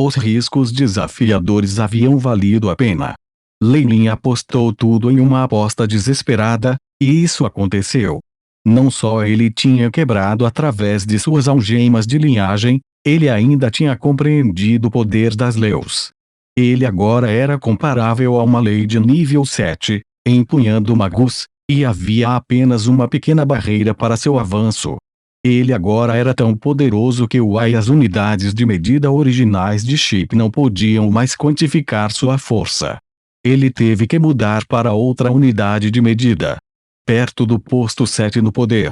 Os riscos desafiadores haviam valido a pena. Leilin apostou tudo em uma aposta desesperada, e isso aconteceu. Não só ele tinha quebrado através de suas algemas de linhagem, ele ainda tinha compreendido o poder das leis. Ele agora era comparável a uma lei de nível 7, empunhando magos, e havia apenas uma pequena barreira para seu avanço. Ele agora era tão poderoso que as unidades de medida originais de chip não podiam mais quantificar sua força. Ele teve que mudar para outra unidade de medida. Perto do posto 7 no poder.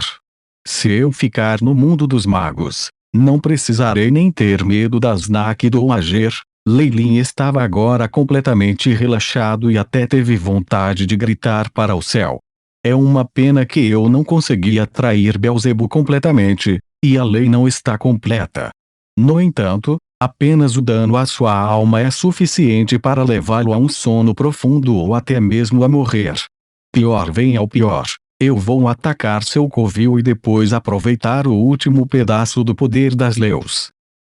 Se eu ficar no mundo dos magos, não precisarei nem ter medo das NAC do Ager. Leilin estava agora completamente relaxado e até teve vontade de gritar para o céu. É uma pena que eu não consegui atrair Beelzebub completamente, e a lei não está completa. No entanto, apenas o dano à sua alma é suficiente para levá-lo a um sono profundo ou até mesmo a morrer. Pior vem ao pior, eu vou atacar seu covil e depois aproveitar o último pedaço do poder das leis.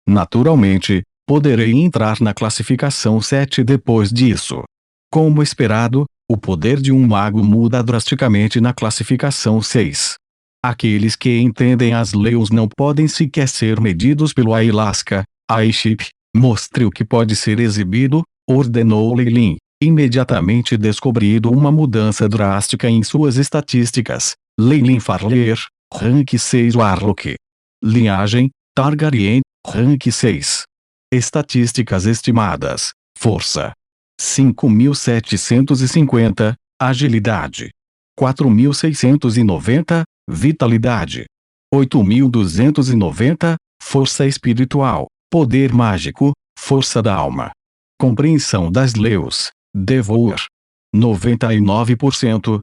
Naturalmente, poderei entrar na classificação 7 depois disso. Como esperado, o poder de um mago muda drasticamente na classificação 6. Aqueles que entendem as leis não podem sequer ser medidos pelo Ayahuasca. Chip, mostre o que pode ser exibido, ordenou Leilin, imediatamente descobrindo uma mudança drástica em suas estatísticas. Leilin Farleer, rank 6 Warlock. Linhagem, Targaryen, rank 6. Estatísticas estimadas, força 5.750, agilidade 4.690, vitalidade 8.290, força espiritual, poder mágico, força da alma. Compreensão das leis, Devour 99%.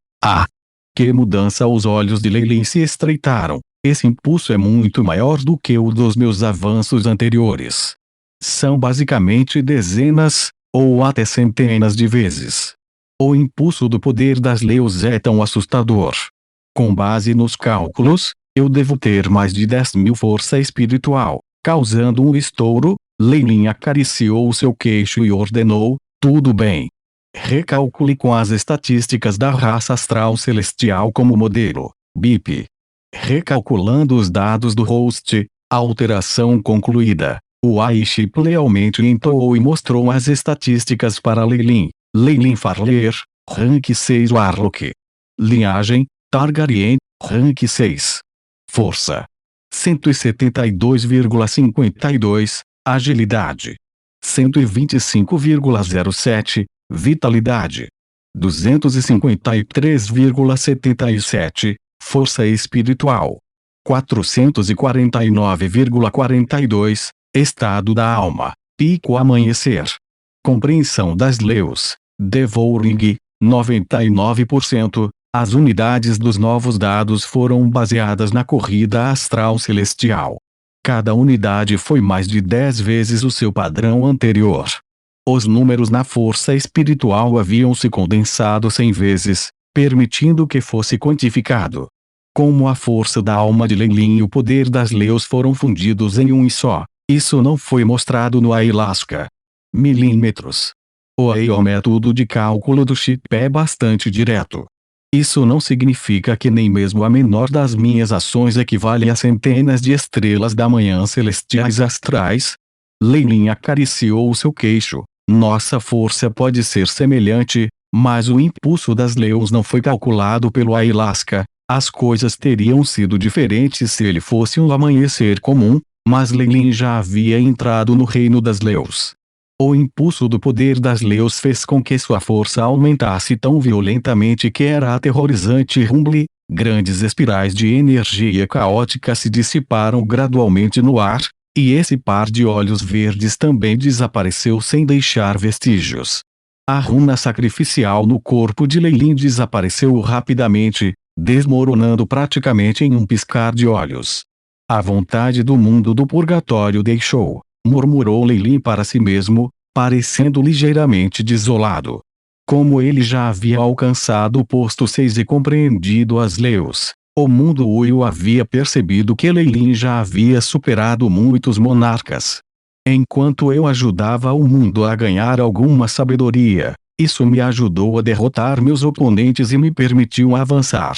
Que mudança! Os olhos de Leilin se estreitaram. Esse impulso é muito maior do que o dos meus avanços anteriores. São basicamente dezenas, ou até centenas de vezes. O impulso do poder das leis é tão assustador. Com base nos cálculos, eu devo ter mais de 10.000 força espiritual, causando um estouro. Leilin acariciou seu queixo e ordenou, tudo bem. Recalcule com as estatísticas da raça astral celestial como modelo, BIP. Recalculando os dados do host, alteração concluída. O Chip lealmente entoou e mostrou as estatísticas para Leilin. Leilin Farleer, rank 6 Warlock. Linhagem, Targaryen, rank 6. Força 172,52, agilidade 125,07, vitalidade 253,77, força espiritual 449,42, estado da alma, pico amanhecer. Compreensão das leis, Devouring, 99%. As unidades dos novos dados foram baseadas na corrida astral celestial. Cada unidade foi mais de 10 vezes o seu padrão anterior. Os números na força espiritual haviam se condensado 100 vezes, permitindo que fosse quantificado. Como a força da alma de Leilin e o poder das leis foram fundidos em um e só, isso não foi mostrado no Ayahuasca. Milímetros. O método de cálculo do chip é bastante direto. Isso não significa que nem mesmo a menor das minhas ações equivale a centenas de estrelas da manhã celestiais astrais. Leilin acariciou o seu queixo. Nossa força pode ser semelhante, mas o impulso das leis não foi calculado pelo Ayahuasca. As coisas teriam sido diferentes se ele fosse um amanhecer comum, mas Leilin já havia entrado no reino das leis. O impulso do poder das leis fez com que sua força aumentasse tão violentamente que era aterrorizante. Rumble, grandes espirais de energia caótica se dissiparam gradualmente no ar, e esse par de olhos verdes também desapareceu sem deixar vestígios. A runa sacrificial no corpo de Leilin desapareceu rapidamente, desmoronando praticamente em um piscar de olhos. A vontade do mundo do purgatório deixou, murmurou Leilin para si mesmo, parecendo ligeiramente desolado. Como ele já havia alcançado o posto 6 e compreendido as leis, o mundo o havia percebido que Leilin já havia superado muitos monarcas. Enquanto eu ajudava o mundo a ganhar alguma sabedoria, isso me ajudou a derrotar meus oponentes e me permitiu avançar.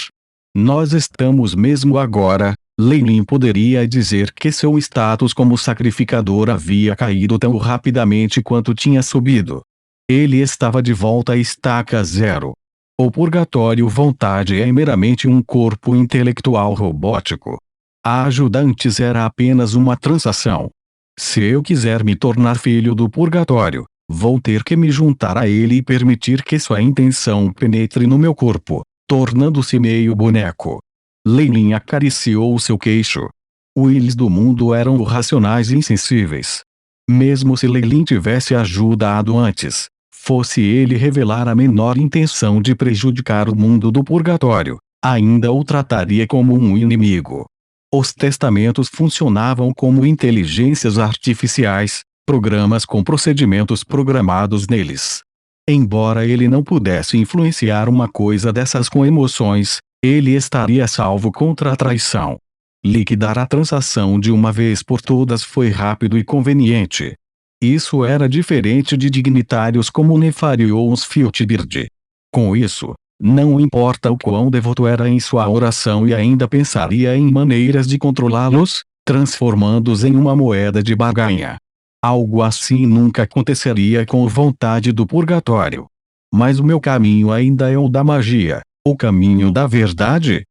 Nós estamos mesmo agora. Lei Lin poderia dizer que seu status como sacrificador havia caído tão rapidamente quanto tinha subido. Ele estava de volta à estaca zero. O purgatório vontade é meramente um corpo intelectual robótico. A ajuda antes era apenas uma transação. Se eu quiser me tornar filho do purgatório, vou ter que me juntar a ele e permitir que sua intenção penetre no meu corpo, tornando-se meio boneco. Lei Lin acariciou seu queixo. Os do mundo eram racionais e insensíveis. Mesmo se Lei Lin tivesse ajudado antes, fosse ele revelar a menor intenção de prejudicar o mundo do purgatório, ainda o trataria como um inimigo. Os testamentos funcionavam como inteligências artificiais, programas com procedimentos programados neles. Embora ele não pudesse influenciar uma coisa dessas com emoções, ele estaria salvo contra a traição. Liquidar a transação de uma vez por todas foi rápido e conveniente. Isso era diferente de dignitários como Nefarious Filtbird. Com isso, não importa o quão devoto era em sua oração e ainda pensaria em maneiras de controlá-los, transformando-os em uma moeda de barganha. Algo assim nunca aconteceria com a vontade do purgatório. Mas o meu caminho ainda é o da magia, o caminho da verdade?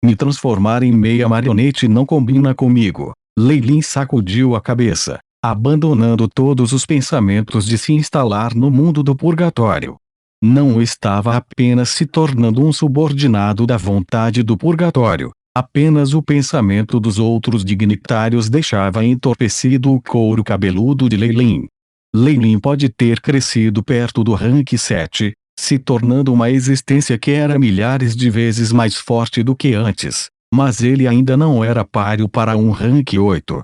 Me transformar em meia marionete não combina comigo. Lei Lin sacudiu a cabeça, abandonando todos os pensamentos de se instalar no mundo do purgatório. Não estava apenas se tornando um subordinado da vontade do purgatório, apenas o pensamento dos outros dignitários deixava entorpecido o couro cabeludo de Lei Lin. Lei Lin pode ter crescido perto do rank 7, se tornando uma existência que era milhares de vezes mais forte do que antes, mas ele ainda não era páreo para um rank 8.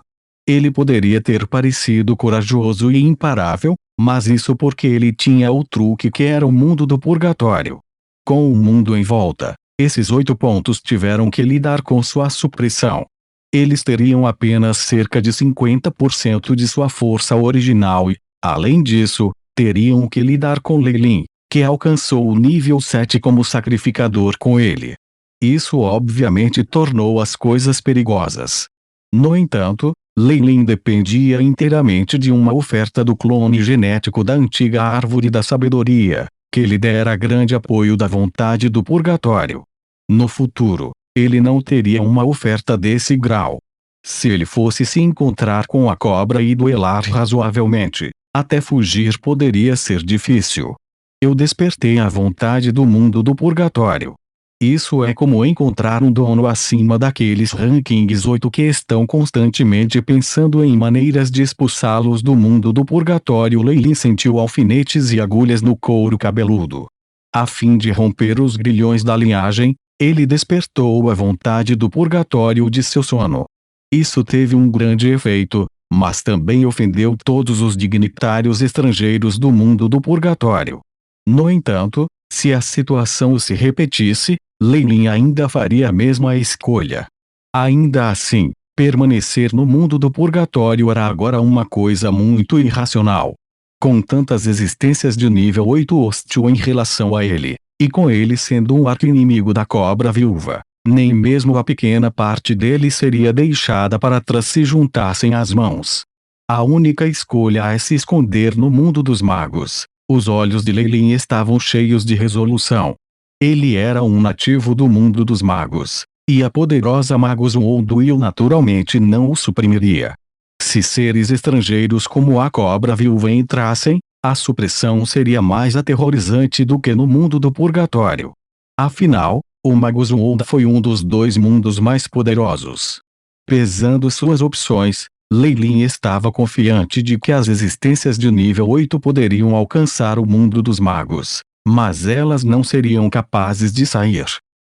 Ele poderia ter parecido corajoso e imparável, mas isso porque ele tinha o truque que era o mundo do purgatório. Com o mundo em volta, esses 8 pontos tiveram que lidar com sua supressão. Eles teriam apenas cerca de 50% de sua força original e, além disso, teriam que lidar com Lei Lin, que alcançou o nível 7 como sacrificador com ele. Isso obviamente tornou as coisas perigosas. No entanto, Lei Lin dependia inteiramente de uma oferta do clone genético da antiga árvore da sabedoria, que lhe dera grande apoio da vontade do purgatório. No futuro, ele não teria uma oferta desse grau. Se ele fosse se encontrar com a cobra e duelar razoavelmente, até fugir poderia ser difícil. Eu despertei a vontade do mundo do purgatório. Isso é como encontrar um dono acima daqueles rankings 8 que estão constantemente pensando em maneiras de expulsá-los do mundo do purgatório. Lei Lin sentiu alfinetes e agulhas no couro cabeludo. A fim de romper os grilhões da linhagem, ele despertou a vontade do purgatório de seu sono. Isso teve um grande efeito, mas também ofendeu todos os dignitários estrangeiros do mundo do purgatório. No entanto, se a situação se repetisse, Lei Lin ainda faria a mesma escolha. Ainda assim, permanecer no mundo do purgatório era agora uma coisa muito irracional. Com tantas existências de nível 8 hostil em relação a ele, e com ele sendo um arqui-inimigo da cobra viúva, nem mesmo a pequena parte dele seria deixada para trás se juntassem as mãos. A única escolha é se esconder no mundo dos magos. Os olhos de Lei Lin estavam cheios de resolução. Ele era um nativo do mundo dos magos, e a poderosa Magus Will naturalmente não o suprimiria. Se seres estrangeiros como a cobra viúva entrassem, a supressão seria mais aterrorizante do que no mundo do purgatório. Afinal, o Magus World foi um dos 2 mundos mais poderosos. Pesando suas opções, Lei Lin estava confiante de que as existências de nível 8 poderiam alcançar o mundo dos magos, mas elas não seriam capazes de sair.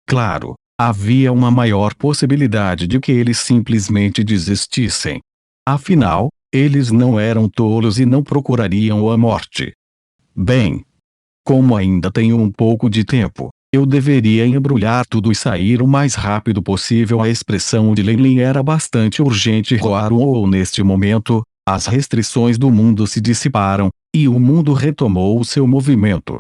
Claro, havia uma maior possibilidade de que eles simplesmente desistissem. Afinal, eles não eram tolos e não procurariam a morte. Bem, como ainda tenho um pouco de tempo, eu deveria embrulhar tudo e sair o mais rápido possível. A expressão de Lei Lin era bastante urgente. Roar neste momento, As restrições do mundo se dissiparam, e o mundo retomou o seu movimento.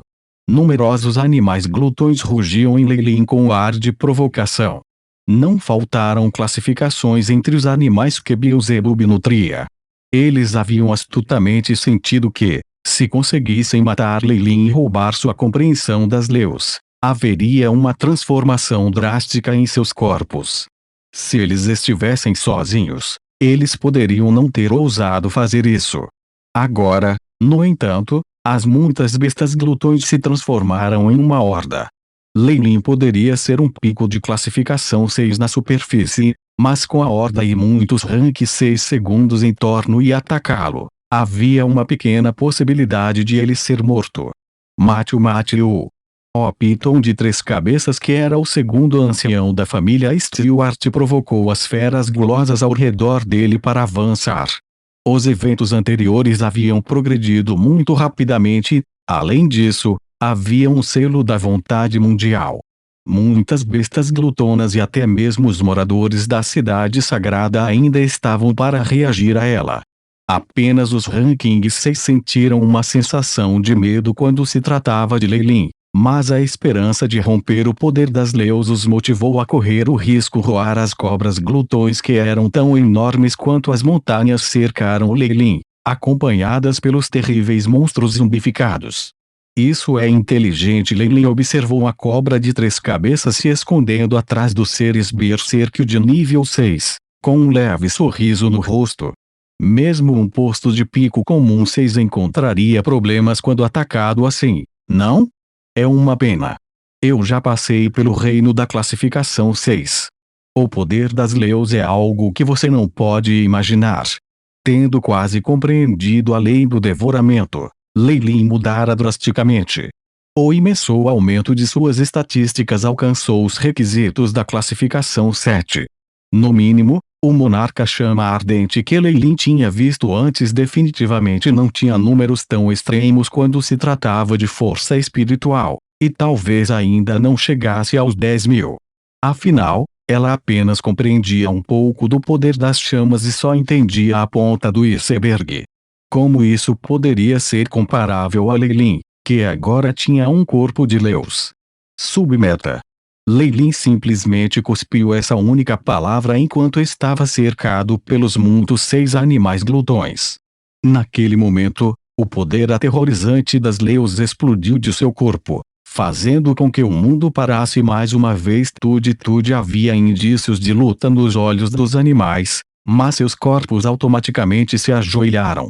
Numerosos animais glutões rugiam em Leilin com ar de provocação. Não faltaram classificações entre os animais que Beelzebub nutria. Eles haviam astutamente sentido que, se conseguissem matar Leilin e roubar sua compreensão das leis, haveria uma transformação drástica em seus corpos. Se eles estivessem sozinhos, eles poderiam não ter ousado fazer isso. Agora, no entanto, as muitas bestas glutões se transformaram em uma horda. Leilin poderia ser um pico de classificação 6 na superfície, mas com a horda e muitos rank 6 segundos em torno e atacá-lo, havia uma pequena possibilidade de ele ser morto. Mate-o. O Piton de 3 cabeças, que era o segundo ancião da família Stewart, provocou as feras gulosas ao redor dele para avançar. Os eventos anteriores haviam progredido muito rapidamente, além disso, havia um selo da vontade mundial. Muitas bestas glutonas e até mesmo os moradores da cidade sagrada ainda estavam para reagir a ela. Apenas os Rankings 6 sentiram uma sensação de medo quando se tratava de Leilin, mas a esperança de romper o poder das leis os motivou a correr o risco roar as cobras glutões que eram tão enormes quanto as montanhas cercaram Leilin, acompanhadas pelos terríveis monstros zumbificados. Isso é inteligente. Leilin observou a cobra de 3 cabeças se escondendo atrás dos seres berserk de nível 6, com um leve sorriso no rosto. Mesmo um posto de pico comum 6 encontraria problemas quando atacado assim, não? É uma pena. Eu já passei pelo reino da classificação 6. O poder das leis é algo que você não pode imaginar. Tendo quase compreendido a lei do devoramento, Leilin mudara drasticamente. O imenso aumento de suas estatísticas alcançou os requisitos da classificação 7. No mínimo, o monarca chama ardente que Leilin tinha visto antes definitivamente não tinha números tão extremos quando se tratava de força espiritual, e talvez ainda não chegasse aos 10.000. Afinal, ela apenas compreendia um pouco do poder das chamas e só entendia a ponta do iceberg. Como isso poderia ser comparável a Leilin, que agora tinha um corpo de leus? Submeta. Leilin simplesmente cuspiu essa única palavra enquanto estava cercado pelos muitos 6 animais glutões. Naquele momento, o poder aterrorizante das leis explodiu de seu corpo, fazendo com que o mundo parasse mais uma vez. Tudo havia indícios de luta nos olhos dos animais, mas seus corpos automaticamente se ajoelharam,